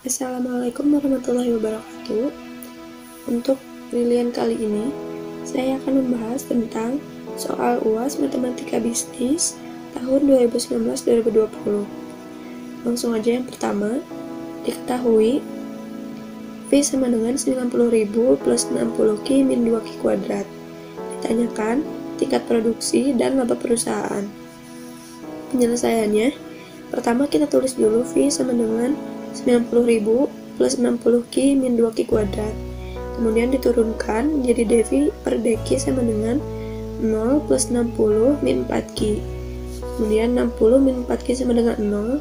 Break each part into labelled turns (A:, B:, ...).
A: Assalamualaikum warahmatullahi wabarakatuh. Untuk penilaian kali ini, saya akan membahas tentang soal UAS Matematika Bisnis tahun 2019-2020. Langsung aja yang pertama, diketahui V sama dengan 90.000 plus 60Q min 2Q kuadrat. Ditanyakan tingkat produksi dan laba perusahaan. Penyelesaiannya, pertama kita tulis dulu V sama dengan 90.000 plus 60Q min 2Q kuadrat. Kemudian diturunkan jadi dV per dQ sama dengan 0 plus 60 min 4Q. Kemudian 60 min 4Q sama dengan 0.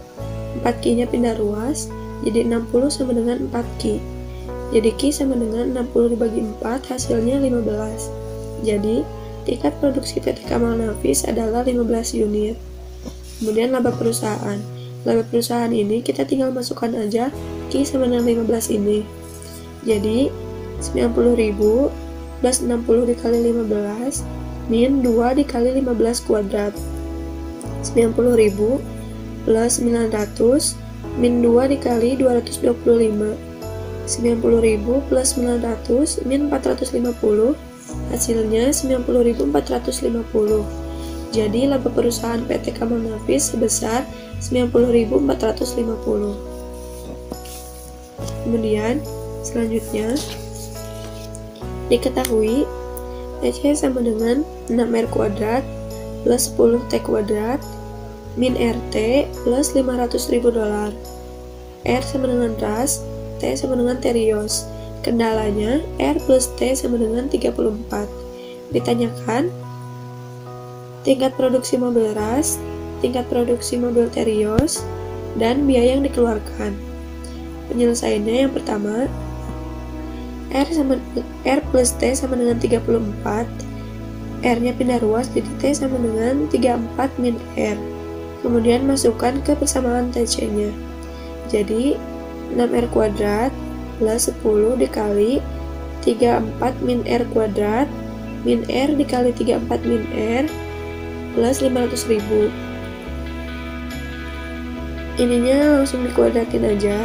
A: 4Q nya pindah ruas, jadi 60 sama dengan 4Q. Jadi Q sama dengan 60 dibagi 4, hasilnya 15. Jadi tingkat produksi PT Kamal Nafis adalah 15 unit. Kemudian laba perusahaan. Laba perusahaan ini kita tinggal masukkan aja Q sama dengan 15 ini. Jadi 90.000 plus 60 dikali 15 min 2 dikali 15 kuadrat. 90.000 plus 900 min 2 dikali 225. 90.000 plus 900 min 450, hasilnya 90.450. Jadi laba perusahaan PT Kamal Nafis sebesar 90.450. Kemudian selanjutnya diketahui TC sama dengan 6R kuadrat plus 10T kuadrat min RT plus $500.000. R sama dengan ras, T sama dengan terios. Kendalanya R plus T sama dengan 34. Ditanyakan tingkat produksi mobil ras, tingkat produksi mobil terios, dan biaya yang dikeluarkan. Penyelesaiannya yang pertama, R plus T sama dengan 34, R-nya pindah ruas jadi T sama dengan 34 min R. Kemudian masukkan ke persamaan TC-nya. Jadi 6R kuadrat plus 10 dikali 34 min R kuadrat min R dikali 34 min R plus 500.000. Ininya langsung dikuadratin aja.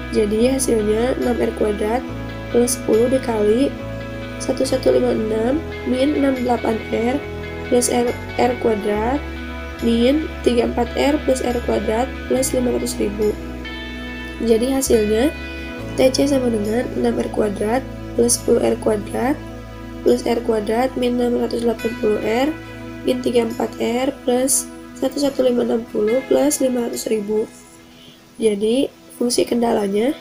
A: Jadi hasilnya 6R kuadrat plus 10 dikali 1156 min 68R plus R kuadrat min 34R plus R kuadrat plus 500.000. Jadi hasilnya TC sama dengan 6R kuadrat plus 10R kuadrat plus R kuadrat min 680R min 34R plus 11560 plus 500.000. Jadi fungsi kendalanya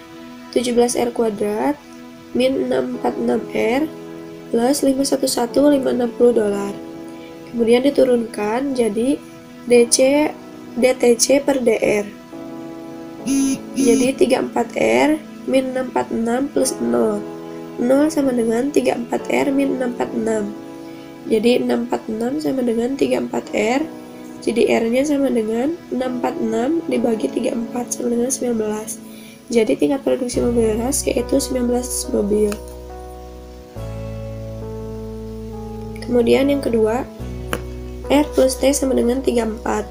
A: 17R kuadrat min 646R plus $511.560. Kemudian diturunkan jadi DTC per DR. Jadi 34R min 646 plus 0. 0 sama dengan 34R min 646. Jadi 646 sama dengan 34R. Jadi R-nya sama dengan 646 dibagi 34 sama dengan 19. Jadi tingkat produksi mobil ras yaitu 19 mobil. Kemudian yang kedua, R plus T sama dengan 34.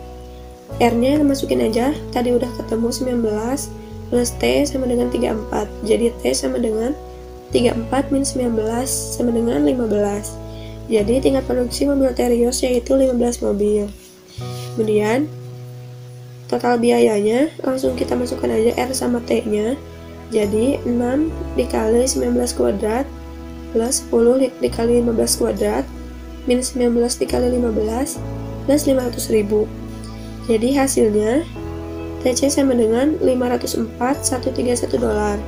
A: R-nya masukin aja, tadi udah ketemu 19 plus T sama dengan 34. Jadi T sama dengan 34 min 19 sama dengan 15. Jadi tingkat produksi mobil terios yaitu 15 mobil. Kemudian total biayanya langsung kita masukkan aja R sama T-nya. Jadi 6 dikali 19 kuadrat plus 10 dikali 15 kuadrat min 19 dikali 15 plus 500.000. Jadi hasilnya TC sama dengan $504.131.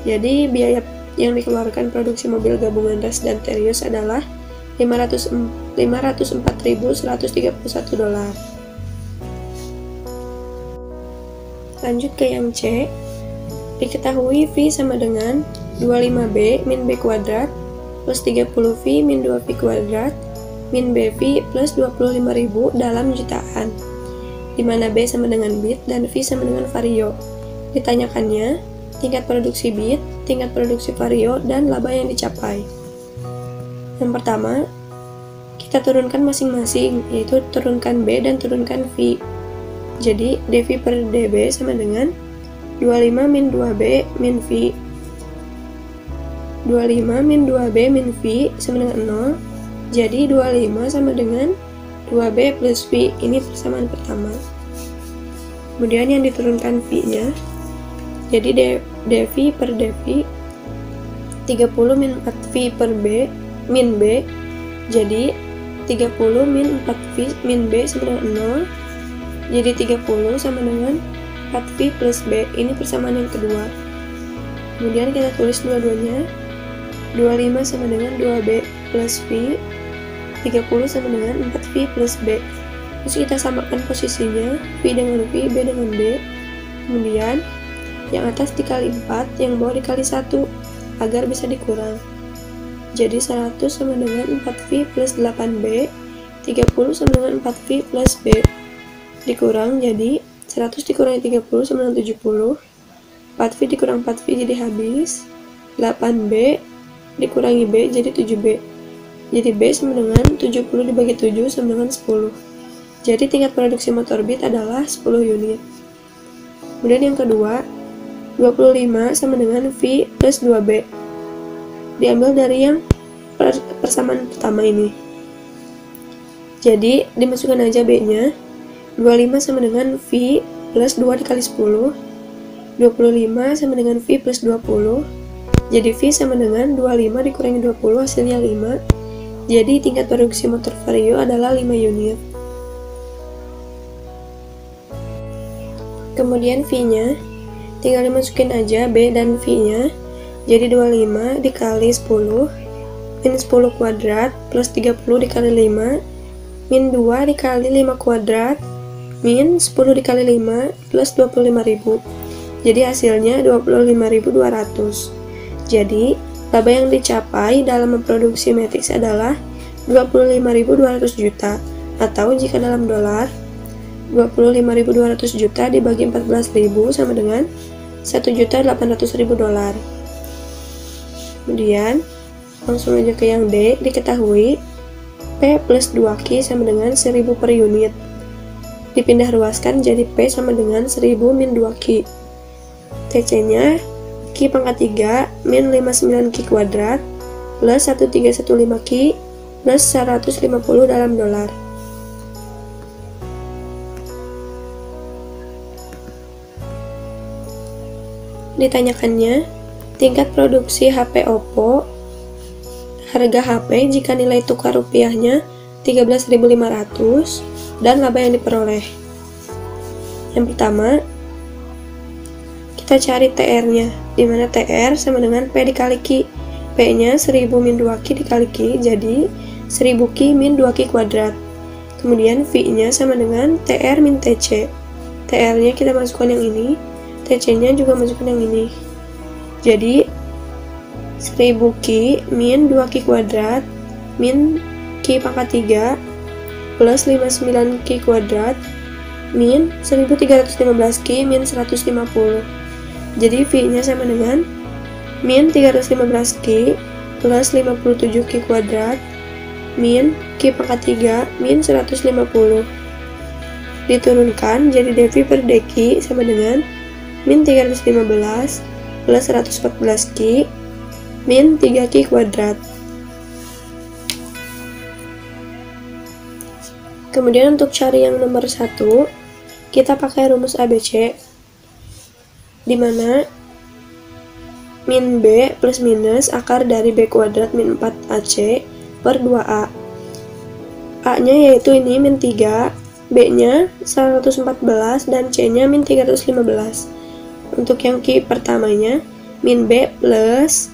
A: Jadi biaya yang dikeluarkan produksi mobil gabungan ras dan terios adalah $504.131. Lanjut ke yang C. Diketahui V sama dengan 25B min B kuadrat plus 30V min 2V kuadrat min BV plus 25.000 dalam jutaan. di mana B sama dengan bit dan V sama dengan vario. Ditanyakannya tingkat produksi bit, tingkat produksi vario, dan laba yang dicapai. Yang pertama, kita turunkan masing-masing, yaitu turunkan B dan turunkan V. Jadi dV per dB sama dengan 25 min 2B min V. 25 min 2B min V sama dengan 0. Jadi 25 sama dengan 2B plus V. Ini persamaan pertama. Kemudian yang diturunkan V-nya. Jadi dV per dV 30 min 4V per B min B. Jadi 30 min 4V min B sama dengan 0. Jadi 30 sama dengan 4V plus B. Ini persamaan yang kedua. Kemudian kita tulis dua-duanya. 25 sama dengan 2B plus V. 30 sama dengan 4V plus B. Terus kita samakan posisinya, V dengan V, B dengan B. Kemudian yang atas dikali 4, yang bawah dikali 1 agar bisa dikurang. Jadi 100 sama dengan 4V plus 8B. 30 sama dengan 4V plus B. Dikurang jadi 100 dikurangi 30 sama dengan 70. 4V dikurang 4V jadi habis. 8B dikurangi B jadi 7B. Jadi B sama dengan 70 dibagi 7 sama dengan 10. Jadi tingkat produksi motor bit adalah 10 unit. Kemudian yang kedua, 25 sama dengan V plus 2B. Diambil dari yang persamaan pertama ini. Jadi dimasukkan aja B-nya. 25 sama dengan V plus 2 dikali 10. 25 sama dengan V plus 20. Jadi V sama dengan 25 dikurangi 20 hasilnya 5. Jadi tingkat produksi motor vario adalah 5 unit. Kemudian V-nya, tinggal dimasukin aja B dan V-nya. Jadi 25 dikali 10 min 10 kuadrat plus 30 dikali 5 min 2 dikali 5 kuadrat min 10 dikali 5 plus 25.000. Jadi hasilnya 25.200. Jadi laba yang dicapai dalam memproduksi Matrix adalah 25.200 juta, atau jika dalam dolar 25.200 juta dibagi 14.000 sama dengan 1.800.000 dolar. Kemudian langsung aja ke yang D. Diketahui P plus 2Q sama dengan 1000 per unit. Dipindah ruaskan jadi P sama dengan 1000 min 2Q. TC nya Q pangkat 3 min 59 Q kuadrat plus 1315 Q plus 150 dalam dolar. Ditanyakannya tingkat produksi HP Oppo, harga HP jika nilai tukar rupiahnya 13.500 dan laba yang diperoleh. Yang pertama, kita cari TR-nya, dimana TR sama dengan P dikali Q. P-nya 1000 min 2Q dikali Q, jadi 1000Q min 2Q kuadrat. Kemudian V-nya sama dengan TR min TC. TR-nya kita masukkan yang ini, TC-nya juga masukkan yang ini. Jadi 1000Q min 2Q kuadrat min Q pangkat 3 plus 59Q kuadrat min 1315Q min 150. Jadi V-nya sama dengan min 315Q plus 57Q kuadrat min Q pangkat 3 min 150. Diturunkan jadi dV per dQ sama dengan min 315 plus 114Q min 3Q kuadrat. Kemudian untuk cari yang nomor 1, kita pakai rumus ABC, di mana min B plus minus akar dari B kuadrat min 4AC per 2A. A-nya yaitu ini min 3, B-nya 114, dan C-nya min 315. Untuk yang Q pertamanya, min B plus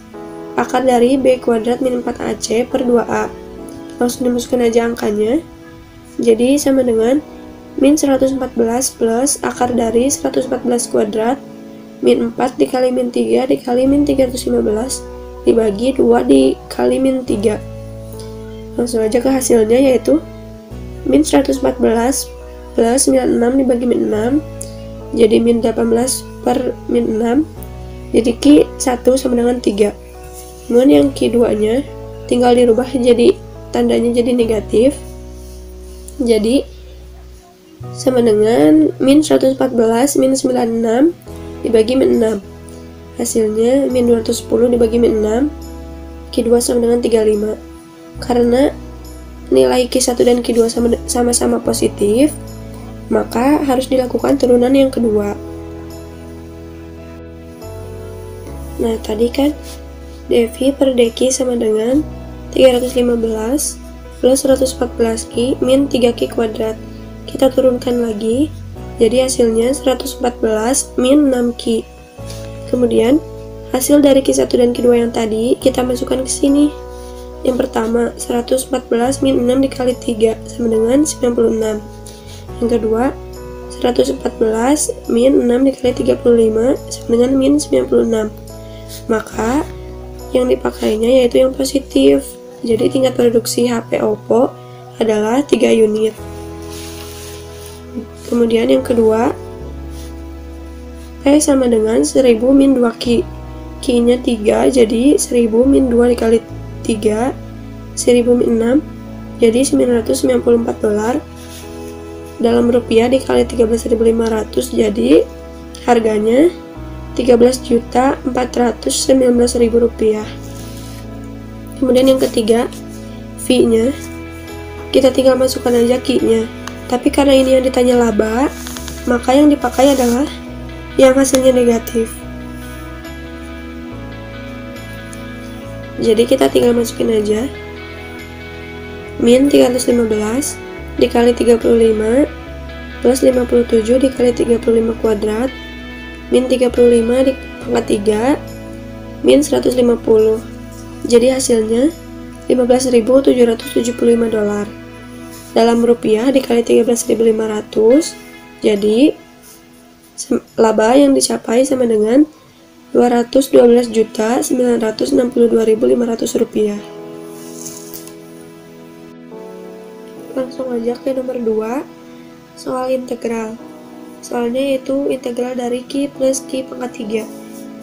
A: akar dari B kuadrat min 4AC per 2A. Langsung dimasukkan aja angkanya. Jadi sama dengan min 114 plus akar dari 114 kuadrat min 4 dikali min 3 dikali min 315 dibagi 2 dikali min 3. Langsung aja ke hasilnya, yaitu min 114 plus 96 dibagi min 6 jadi min 18 per min 6, jadi Q 1 sama dengan 3. Kemudian yang Q 2 nya tinggal dirubah jadi tandanya jadi negatif, jadi sama dengan min 114 min 96 dibagi min 6, hasilnya min 210 dibagi min 6, Q 2 sama dengan 35. Karena nilai Q1 dan Q2 sama-sama positif, maka harus dilakukan turunan yang kedua. Nah, tadi kan dV per dQ sama dengan 315 plus 114 Q min 3Q kuadrat. Kita turunkan lagi, jadi hasilnya 114 min 6Q. Kemudian, hasil dari Q1 dan Q2 yang tadi, kita masukkan ke sini. Yang pertama, 114 min 6 dikali 3 sama dengan 96. Yang kedua, 114 min 6 dikali 35 sama dengan min 96. Maka yang dipakainya yaitu yang positif. Jadi tingkat produksi HP Oppo adalah 3 unit. Kemudian yang kedua, P sama dengan 1000 min 2Q. Q nya 3, jadi 1000 min 2 dikali 3, 1000 min 6, jadi $994. Dalam rupiah dikali 13.500, jadi harganya Rp13.419.000. Kemudian yang ketiga, V nya kita tinggal masukkan aja Q nya, tapi karena ini yang ditanya laba, maka yang dipakai adalah yang hasilnya negatif. Jadi kita tinggal masukin aja min 315 dikali 35 plus 57 dikali 35 kuadrat min 35 dipangkat 3 min 150, jadi hasilnya $15.775. Dalam rupiah dikali 13.500, jadi laba yang dicapai sama dengan Rp212.962.500. Langsung aja ke nomor 2, soal integral. Soalnya yaitu integral dari Q plus Q pangkat 3.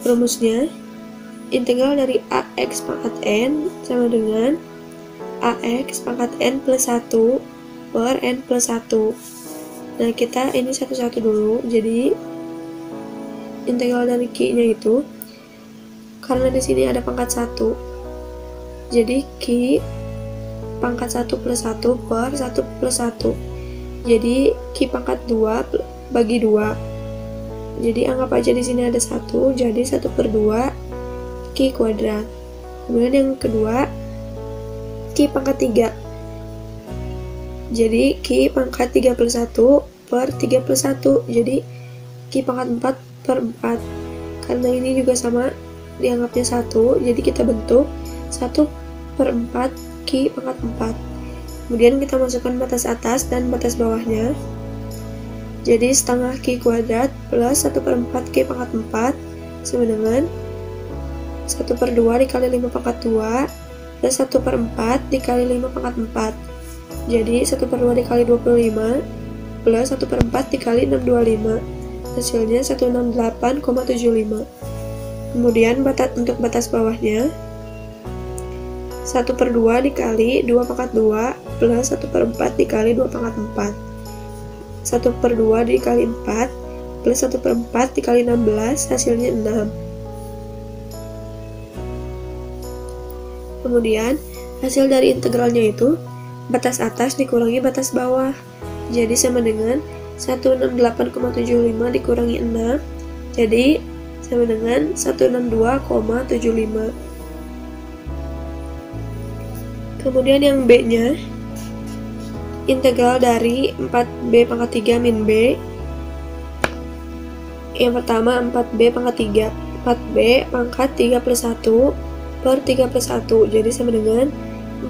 A: Rumusnya, integral dari AX pangkat N sama dengan AX pangkat N plus 1 per N plus 1. Nah, kita ini satu-satu dulu. Jadi, integral dari Q nya itu, karena di sini ada pangkat 1, jadi Q pangkat 1 plus 1 per 1 plus 1, jadi Q pangkat 2 bagi 2, jadi anggap aja di sini ada 1, jadi 1 per 2 Q kuadrat. Kemudian yang kedua, Q pangkat 3, jadi Q pangkat 3 plus 1 per 3 plus 1, jadi Q pangkat 4 per 4, karena ini juga sama dianggapnya 1, jadi kita bentuk 1 per 4 Q pangkat 4. Kemudian kita masukkan batas atas dan batas bawahnya. Jadi setengah Q kuadrat plus 1 per 4 Q pangkat 4 sama dengan 1 per 2 dikali 5 pangkat 2 plus 1 per 4 dikali 5 pangkat 4. Jadi 1 per 2 dikali 25 plus 1 per 4 dikali 625. Hasilnya 168,75. Kemudian untuk batas bawahnya 1 per 2 dikali 2 pangkat 2 plus 1 per 4 dikali 2 pangkat 4. 1 per 2 dikali 4 plus 1 per 4 dikali 16, hasilnya 6. Kemudian hasil dari integralnya itu batas atas dikurangi batas bawah, jadi sama dengan 168,75 dikurangi 6, jadi sama dengan 162,75. Kemudian yang B nya, integral dari 4B pangkat 3 min B. Yang pertama 4B pangkat 3, 4B pangkat 3 plus 1 per 3 plus 1, jadi sama dengan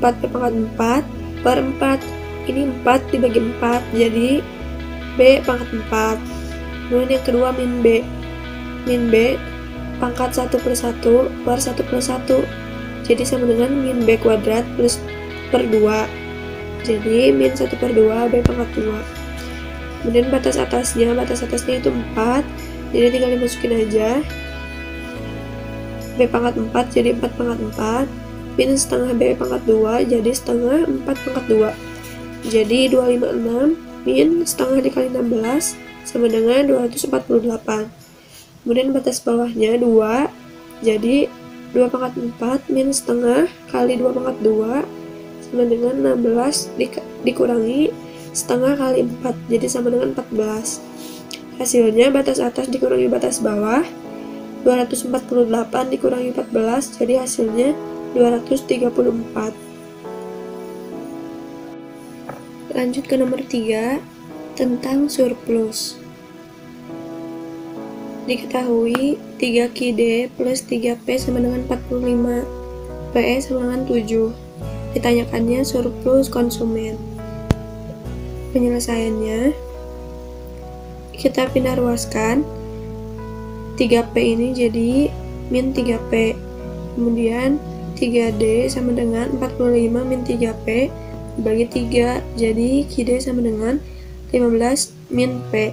A: 4B pangkat 4 per 4. Ini 4 dibagi 4, jadi B pangkat 4. Kemudian yang kedua min B. Min B pangkat 1 plus 1 per 1 plus 1, jadi sama dengan min B kuadrat plus per 2, jadi min 1 per 2 B pangkat 2. Kemudian batas atasnya itu 4, jadi tinggal dimasukin aja. B pangkat 4 jadi 4 pangkat 4, min setengah B pangkat 2 jadi setengah 4 pangkat 2. Jadi 256 min setengah dikali 16 sama dengan 248. Kemudian batas bawahnya 2, jadi 2 pangkat 4 min setengah kali 2 pangkat 2 sama dengan 16 dikurangi setengah kali 4, jadi sama dengan 14. Hasilnya batas atas dikurangi batas bawah, 248 dikurangi 14, jadi hasilnya 234. Lanjut ke nomor 3, tentang surplus. Diketahui 3QD plus 3P sama dengan 45, PE sama dengan 7. Ditanyakannya surplus konsumen. Penyelesaiannya, kita pindah ruaskan 3P ini jadi min 3P, kemudian 3D sama dengan 45 min 3P dibagi 3, jadi QD sama dengan 15 min P.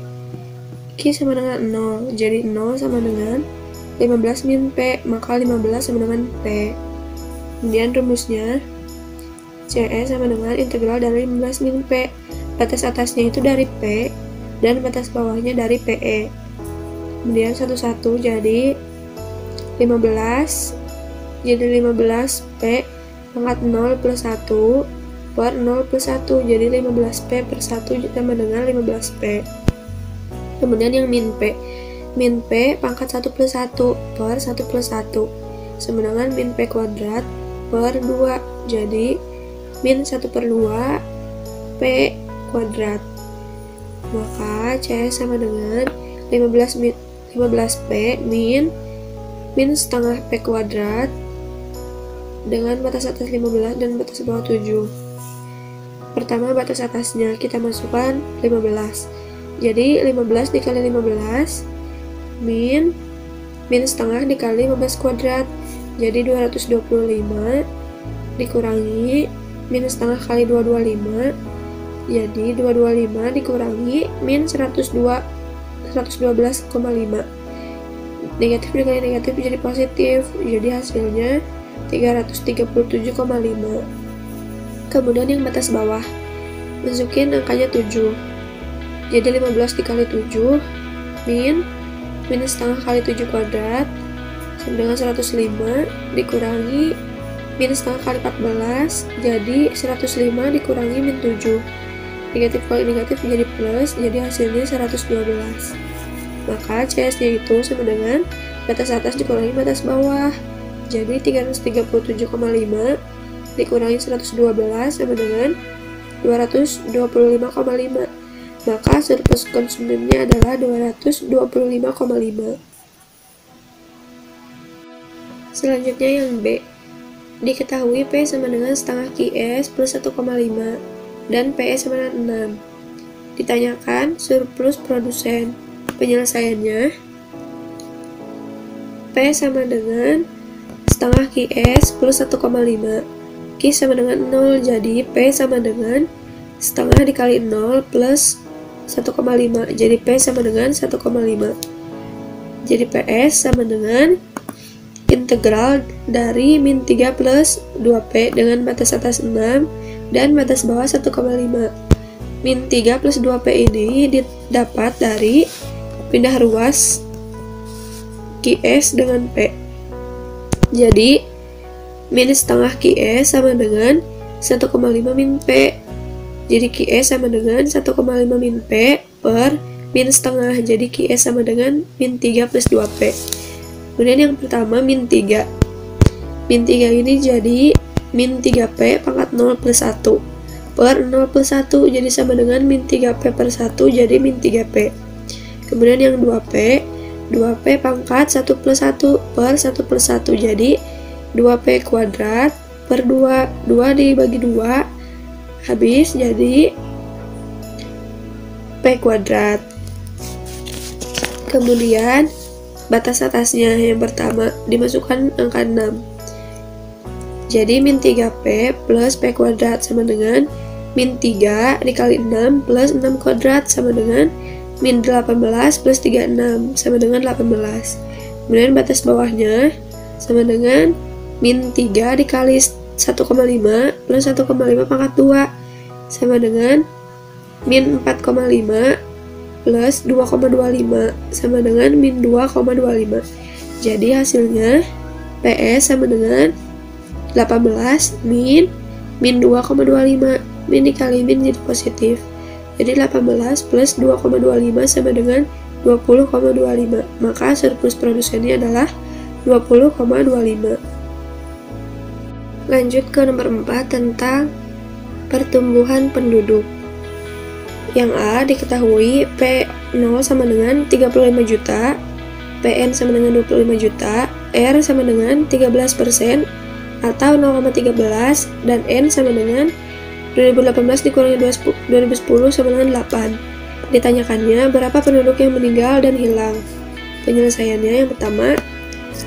A: Q sama dengan 0, jadi 0 sama dengan 15 min P, maka 15 sama dengan P. Kemudian rumusnya, CE sama dengan integral dari 15 min P. Batas atasnya itu dari P, dan batas bawahnya dari PE. Kemudian satu-satu jadi 15, jadi 15 P pangkat 0 plus 1 per 0 plus 1, jadi 15 P per 1 sama dengan 15 P. Kemudian yang min P pangkat 1 plus 1 per 1 plus 1 sama dengan min P kuadrat per 2, jadi min 1 per 2 P kuadrat. Maka C sama dengan 15 P min setengah P kuadrat dengan batas atas 15 dan batas bawah 7. Pertama batas atasnya kita masukkan 15, jadi 15 dikali 15 min setengah dikali 15 kuadrat, jadi 225 dikurangi min setengah kali 225, jadi 225 dikurangi min 112,5. Negatif dikali negatif jadi positif, jadi hasilnya 337,5. Kemudian yang batas bawah, masukin angkanya 7, jadi 15 dikali 7 min setengah kali 7 kuadrat sama dengan 105 dikurangi min setengah kali 14, jadi 105 dikurangi min 7. Negatif kali negatif menjadi plus, jadi hasilnya 112. Maka CS-nya itu sama dengan batas atas dikurangi batas bawah, jadi 337,5 dikurangi 112 sama dengan 225,5. Maka surplus konsumennya adalah 225,5. Selanjutnya yang B. Diketahui P sama dengan setengah QS plus 1,5 dan PE sama dengan 6. Ditanyakan surplus produsen. Penyelesaiannya, P sama dengan setengah QS plus 1,5, Q sama dengan 0, jadi P sama dengan setengah dikali 0 plus 1,5, jadi P sama dengan 1,5. Jadi PS sama dengan integral dari min 3 plus 2P dengan batas atas 6 dan batas bawah 1,5. Min 3 plus 2P ini didapat dari pindah ruas QS dengan P. Jadi min setengah QS sama dengan 1,5 min P. Jadi QS sama dengan 1,5 min P per min setengah. Jadi QS sama dengan min 3 plus 2P. Kemudian yang pertama min 3. Min 3 ini jadi min 3P pangkat 0 plus 1 per 0 plus 1, jadi sama dengan min 3P per 1, jadi min 3P. Kemudian yang 2P pangkat 1 plus 1 per 1 plus 1, jadi 2P kuadrat per 2 dibagi 2 habis jadi P kuadrat. Kemudian batas atasnya yang pertama dimasukkan angka 6, jadi min 3P plus P kuadrat sama dengan min 3 dikali 6 plus 6 kuadrat sama dengan min 18 plus 36 sama dengan 18. Kemudian batas bawahnya sama dengan min 3 dikali 1,5 plus 1,5 pangkat 2 sama dengan min 4,5 plus 2,25 sama dengan min 2,25. Jadi hasilnya PS sama dengan 18 min 2,25. Min dikali min jadi positif. Jadi 18 plus 2,25 sama dengan 20,25. Maka surplus produsennya adalah 20,25. Lanjut ke nomor 4 tentang pertumbuhan penduduk. Yang A diketahui P0 sama dengan 35 juta, PN sama dengan 25 juta, R sama dengan 13% atau 0,13, dan N sama dengan 2018 dikurangi 2010 sama dengan 8. Ditanyakannya berapa penduduk yang meninggal dan hilang. Penyelesaiannya yang pertama,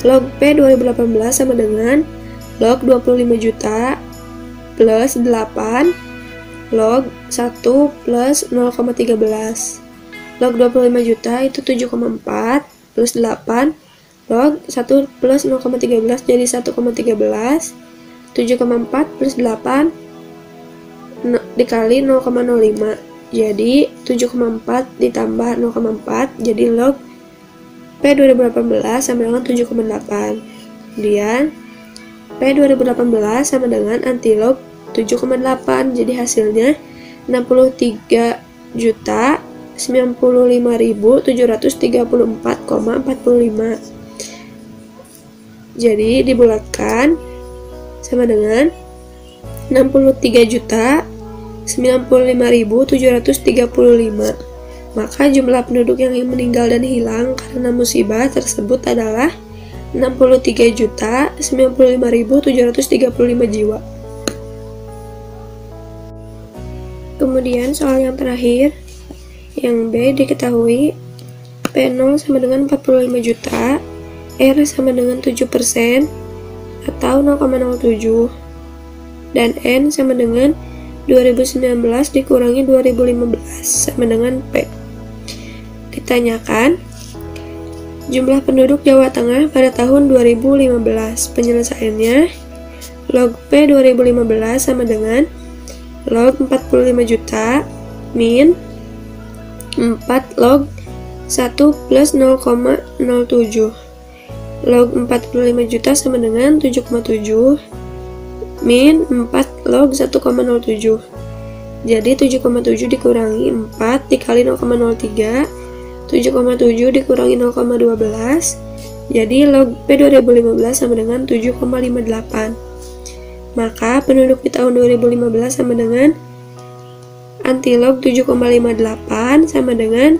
A: log P 2018 sama dengan log 25 juta plus 8 log 1 plus 0,13. Log 25 juta itu 7,4 plus 8 log 1 plus 0,13 jadi 1,13. 7,4 plus 8 dikali 0,05 jadi 7,4 ditambah 0,4 jadi log P 2018 sama dengan 7,8. Kemudian P 2018 sama dengan antilog 7,8, jadi hasilnya 63.095.734,45. Jadi dibulatkan sama dengan 63.095.735. Maka jumlah penduduk yang meninggal dan hilang karena musibah tersebut adalah 63.095.735 jiwa. Kemudian soal yang terakhir, yang B diketahui P0 sama dengan 45 juta, R sama dengan 7% atau 0,07, dan N sama dengan 2019 dikurangi 2015 sama dengan P. Ditanyakan jumlah penduduk Jawa Tengah pada tahun 2015. Penyelesaiannya log P 2015 sama dengan log 45 juta min 4 log 1 plus 0,07. Log 45 juta sama dengan 7,7 min 4 log 1,07. Jadi 7,7 dikurangi 4 dikali 0,03. 7,7 dikurangi 0,12. Jadi log P 2015 sama dengan 7,58. Maka penduduk di tahun 2015 sama dengan antilog 7,58 sama dengan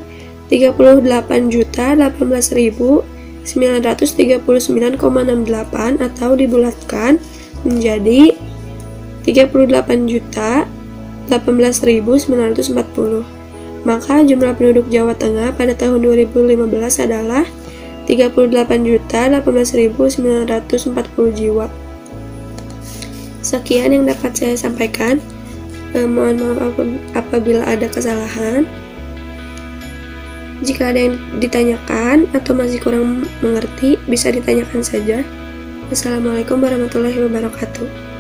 A: 38.018.939,68 atau dibulatkan menjadi 38.018.940. Maka jumlah penduduk Jawa Tengah pada tahun 2015 adalah 38.018.940 jiwa. Sekian yang dapat saya sampaikan. Mohon maaf apabila ada kesalahan. Jika ada yang ditanyakan atau masih kurang mengerti, bisa ditanyakan saja. Wassalamualaikum warahmatullahi wabarakatuh.